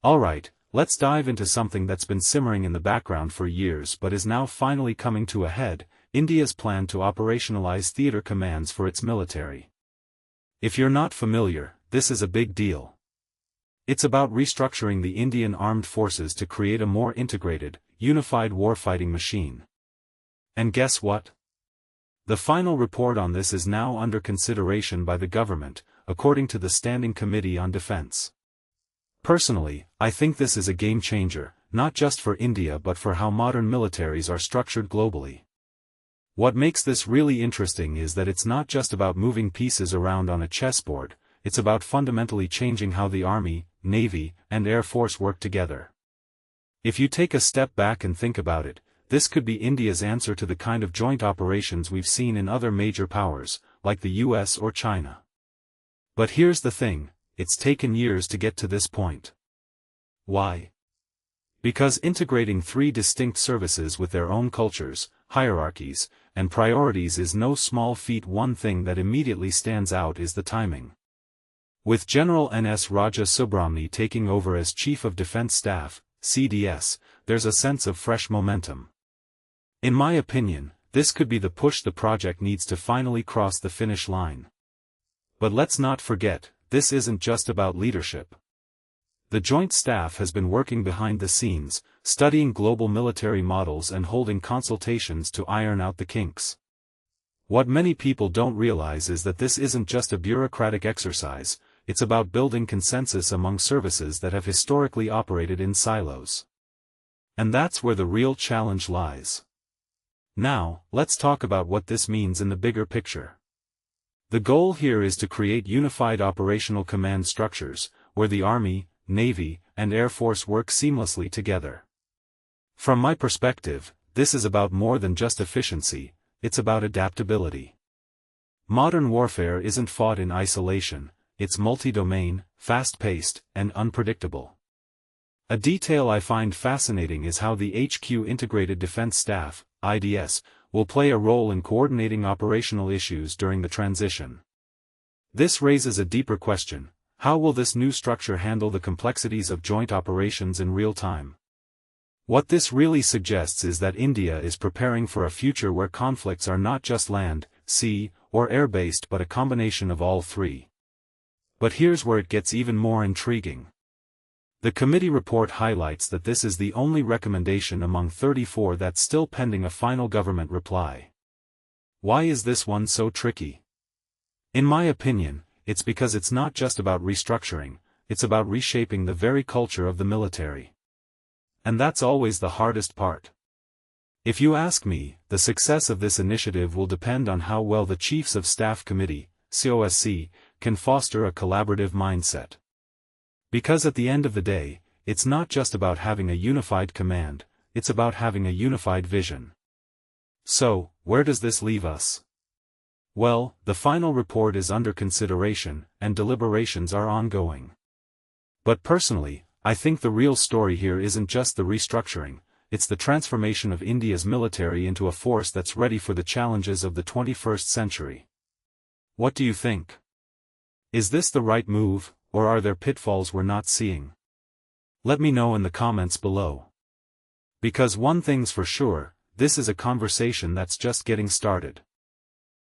Alright, let's dive into something that's been simmering in the background for years but is now finally coming to a head: India's plan to operationalize theater commands for its military. If you're not familiar, this is a big deal. It's about restructuring the Indian armed forces to create a more integrated, unified warfighting machine. And guess what? The final report on this is now under consideration by the government, according to the Standing Committee on Defense. Personally, I think this is a game changer, not just for India but for how modern militaries are structured globally. What makes this really interesting is that it's not just about moving pieces around on a chessboard, it's about fundamentally changing how the Army, Navy, and Air Force work together. If you take a step back and think about it, this could be India's answer to the kind of joint operations we've seen in other major powers, like the US or China. But here's the thing: it's taken years to get to this point. Why? Because integrating three distinct services with their own cultures, hierarchies, and priorities is no small feat. One thing that immediately stands out is the timing. With General N.S. Subramani taking over as Chief of Defense Staff, CDS, there's a sense of fresh momentum. In my opinion, this could be the push the project needs to finally cross the finish line. But let's not forget, this isn't just about leadership. The Joint Staff has been working behind the scenes, studying global military models and holding consultations to iron out the kinks. What many people don't realize is that this isn't just a bureaucratic exercise, it's about building consensus among services that have historically operated in silos. And that's where the real challenge lies. Now, let's talk about what this means in the bigger picture. The goal here is to create unified operational command structures, where the Army, Navy, and Air Force work seamlessly together. From my perspective, this is about more than just efficiency, it's about adaptability. Modern warfare isn't fought in isolation, it's multi-domain, fast-paced, and unpredictable. A detail I find fascinating is how the HQ Integrated Defense Staff, IDS, will play a role in coordinating operational issues during the transition. This raises a deeper question: how will this new structure handle the complexities of joint operations in real time? What this really suggests is that India is preparing for a future where conflicts are not just land, sea, or air-based but a combination of all three. But here's where it gets even more intriguing. The committee report highlights that this is the only recommendation among 34 that's still pending a final government reply. Why is this one so tricky? In my opinion, it's because it's not just about restructuring, it's about reshaping the very culture of the military. And that's always the hardest part. If you ask me, the success of this initiative will depend on how well the Chiefs of Staff Committee, COSC, can foster a collaborative mindset. Because at the end of the day, it's not just about having a unified command, it's about having a unified vision. So, where does this leave us? Well, the final report is under consideration, and deliberations are ongoing. But personally, I think the real story here isn't just the restructuring, it's the transformation of India's military into a force that's ready for the challenges of the 21st century. What do you think? Is this the right move, or are there pitfalls we're not seeing? Let me know in the comments below. Because one thing's for sure, this is a conversation that's just getting started.